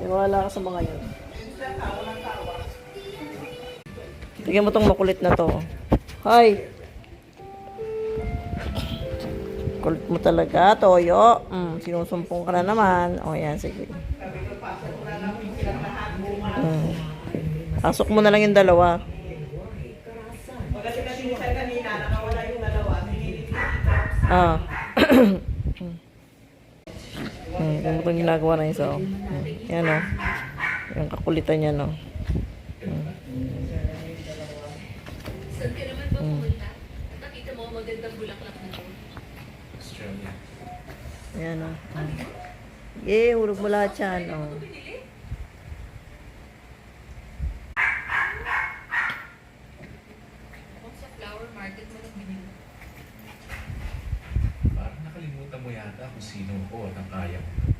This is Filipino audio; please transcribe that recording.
Wala ka sa mga yun. Tignan mo tong makulit na to. Hoy! Kulit mo talaga, Toyo. Sinusumpong ka na naman. O, yan, sige. Pasok mo na lang yung dalawa. Ah. Kung itong ginagawa na isa. Yan o. Yung kakulitan niya no. Saan ka naman ba pumunta? Nakita mo magandang bulaklak na to. Australia. Yan o. Yeah, hulog mo lahat yan. O. Sa flower market mo nang binili. Parang nakalimutan mo yata kung sino ko at ang kaya ko.